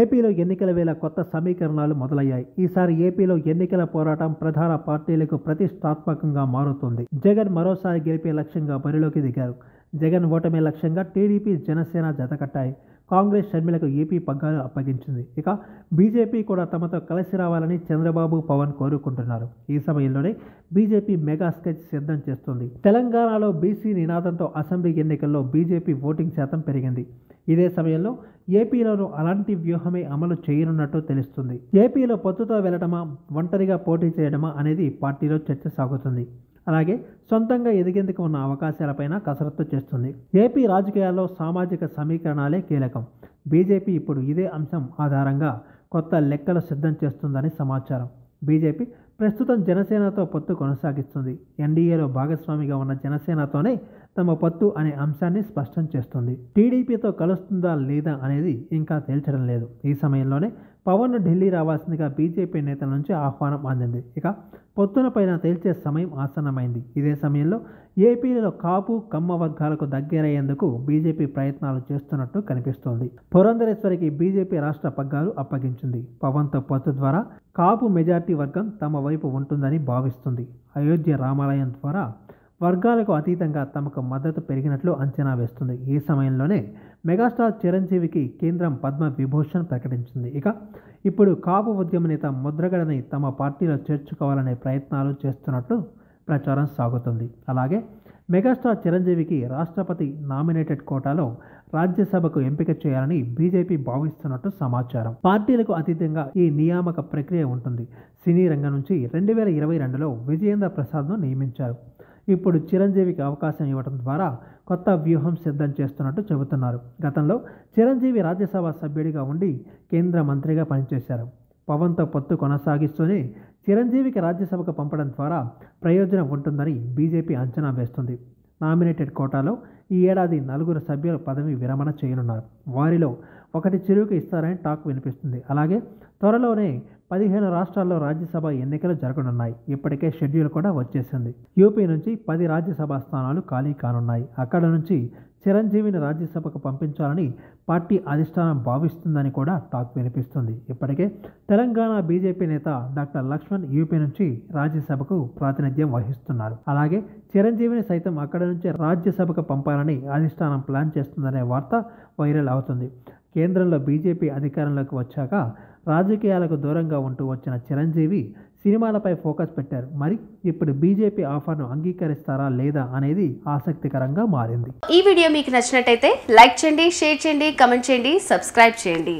ఏపీలో ఎన్నికల వేళ కొత్త సమీకరణాలు మొదలయ్యాయి. ఈసారి ఏపీలో ఎన్నికల పోరాటం ప్రధాన పార్టీలకు ప్రతిష్టాత్మకంగా మారుతుంది. జగన్ మరోసారి గెలిపే లక్ష్యంగా బరిలోకి దిగారు. జగన్ ఓటమే లక్ష్యంగా టీడీపీ, జనసేన జతకట్టాయి. కాంగ్రెస్ షర్మిలకు ఏపీ పగ్గాలు అప్పగించింది. ఇక బీజేపీ కూడా తమతో కలిసి రావాలని చంద్రబాబు, పవన్ కోరుకుంటున్నారు. ఈ సమయంలోనే బీజేపీ మెగా స్కెచ్ సిద్ధం చేస్తుంది. తెలంగాణలో బీసీ నినాదంతో అసెంబ్లీ ఎన్నికల్లో బీజేపీ ఓటింగ్ శాతం పెరిగింది. ఇదే సమయంలో ఏపీలోనూ అలాంటి వ్యూహమే అమలు చేయనున్నట్టు తెలుస్తుంది. ఏపీలో పొత్తుతో వెళ్లడమా, ఒంటరిగా పోటీ చేయడమా అనేది పార్టీలో చర్చ సాగుతుంది. అలాగే సొంతంగా ఎదిగేందుకు ఉన్న అవకాశాలపైన కసరత్తు చేస్తుంది. ఏపీ రాజకీయాల్లో సామాజిక సమీకరణాలే కీలకం. బీజేపీ ఇప్పుడు ఇదే అంశం ఆధారంగా కొత్త లెక్కలు సిద్ధం చేస్తుందని సమాచారం. బీజేపీ ప్రస్తుతం జనసేనతో పొత్తు కొనసాగిస్తుంది. ఎన్డీఏలో భాగస్వామిగా ఉన్న జనసేనతోనే తమ పొత్తు అనే అంశాన్ని స్పష్టం చేస్తుంది. టీడీపీతో కలుస్తుందా లేదా అనేది ఇంకా తేల్చడం లేదు. ఈ సమయంలోనే పవన్ ఢిల్లీ రావాల్సిందిగా బీజేపీ నేతల నుంచి ఆహ్వానం అందింది. ఇక పొత్తుల పైన తేల్చే సమయం ఆసన్నమైంది. ఇదే సమయంలో ఏపీలో కాపు, కమ్మ వర్గాలకు దగ్గరయ్యేందుకు బీజేపీ ప్రయత్నాలు చేస్తున్నట్టు కనిపిస్తోంది. పురంధరేశ్వరికి బీజేపీ రాష్ట్ర పగ్గాలు అప్పగించింది. పవన్తో పొత్తు ద్వారా కాపు మెజార్టీ వర్గం తమ వైపు ఉంటుందని భావిస్తుంది. అయోధ్య రామాలయం ద్వారా వర్గాలకు అతీతంగా తమకు మద్దతు పెరిగినట్లు అంచనా వేస్తుంది. ఈ సమయంలోనే మెగాస్టార్ చిరంజీవికి కేంద్రం పద్మ విభూషణ్ ప్రకటించింది. ఇక ఇప్పుడు కాపు ఉద్యమ నేత ముద్రగడని తమ పార్టీలో చేర్చుకోవాలనే ప్రయత్నాలు చేస్తున్నట్లు ప్రచారం సాగుతుంది. అలాగే మెగాస్టార్ చిరంజీవికి రాష్ట్రపతి నామినేటెడ్ కోటాలో రాజ్యసభకు ఎంపిక చేయాలని బీజేపీ భావిస్తున్నట్టు సమాచారం. పార్టీలకు అతీతంగా ఈ నియామక ప్రక్రియ ఉంటుంది. సినీ రంగం నుంచి 2022లో విజయేంద్ర ప్రసాద్ను నియమించారు. ఇప్పుడు చిరంజీవికి అవకాశం ఇవ్వడం ద్వారా కొత్త వ్యూహం సిద్ధం చేస్తున్నట్టు చెబుతున్నారు. గతంలో చిరంజీవి రాజ్యసభ సభ్యుడిగా ఉండి కేంద్ర మంత్రిగా పనిచేశారు. పవన్తో పొత్తు కొనసాగిస్తూనే చిరంజీవికి రాజ్యసభకు పంపడం ద్వారా ప్రయోజనం ఉంటుందని బీజేపీ అంచనా వేస్తుంది. నామినేటెడ్ కోటాలో ఈ ఏడాది 4 సభ్యుల పదవి విరమణ చేయనున్నారు. వారిలో ఒకటి చిరుకు ఇస్తారని టాక్ వినిపిస్తుంది. అలాగే త్వరలోనే 15 రాష్ట్రాల్లో రాజ్యసభ ఎన్నికలు జరగనున్నాయి. ఇప్పటికే షెడ్యూల్ కూడా వచ్చేసింది. యూపీ నుంచి 10 రాజ్యసభ స్థానాలు ఖాళీ కానున్నాయి. అక్కడ నుంచి చిరంజీవిని రాజ్యసభకు పంపించాలని పార్టీ అధిష్టానం భావిస్తుందని కూడా టాక్ వినిపిస్తుంది. ఇప్పటికే తెలంగాణ బీజేపీ నేత డాక్టర్ లక్ష్మణ్ యూపీ నుంచి రాజ్యసభకు ప్రాతినిధ్యం వహిస్తున్నారు. అలాగే చిరంజీవిని సైతం అక్కడ నుంచి రాజ్యసభకు పంపాలని అధిష్టానం ప్లాన్ చేస్తుందనే వార్త వైరల్ అవుతుంది. కేంద్రంలో బీజేపీ అధికారంలోకి వచ్చాక రాజకీయాలకు దూరంగా ఉంటూ వచ్చిన చిరంజీవి సినిమాలపై ఫోకస్ పెట్టారు. మరి ఇప్పుడు బీజేపీ ఆఫర్ను అంగీకరిస్తారా లేదా అనేది ఆసక్తికరంగా మారింది. ఈ వీడియో మీకు నచ్చినట్టయితే లైక్ చేయండి, షేర్ చేయండి, కామెంట్ చేయండి, సబ్స్క్రైబ్ చేయండి.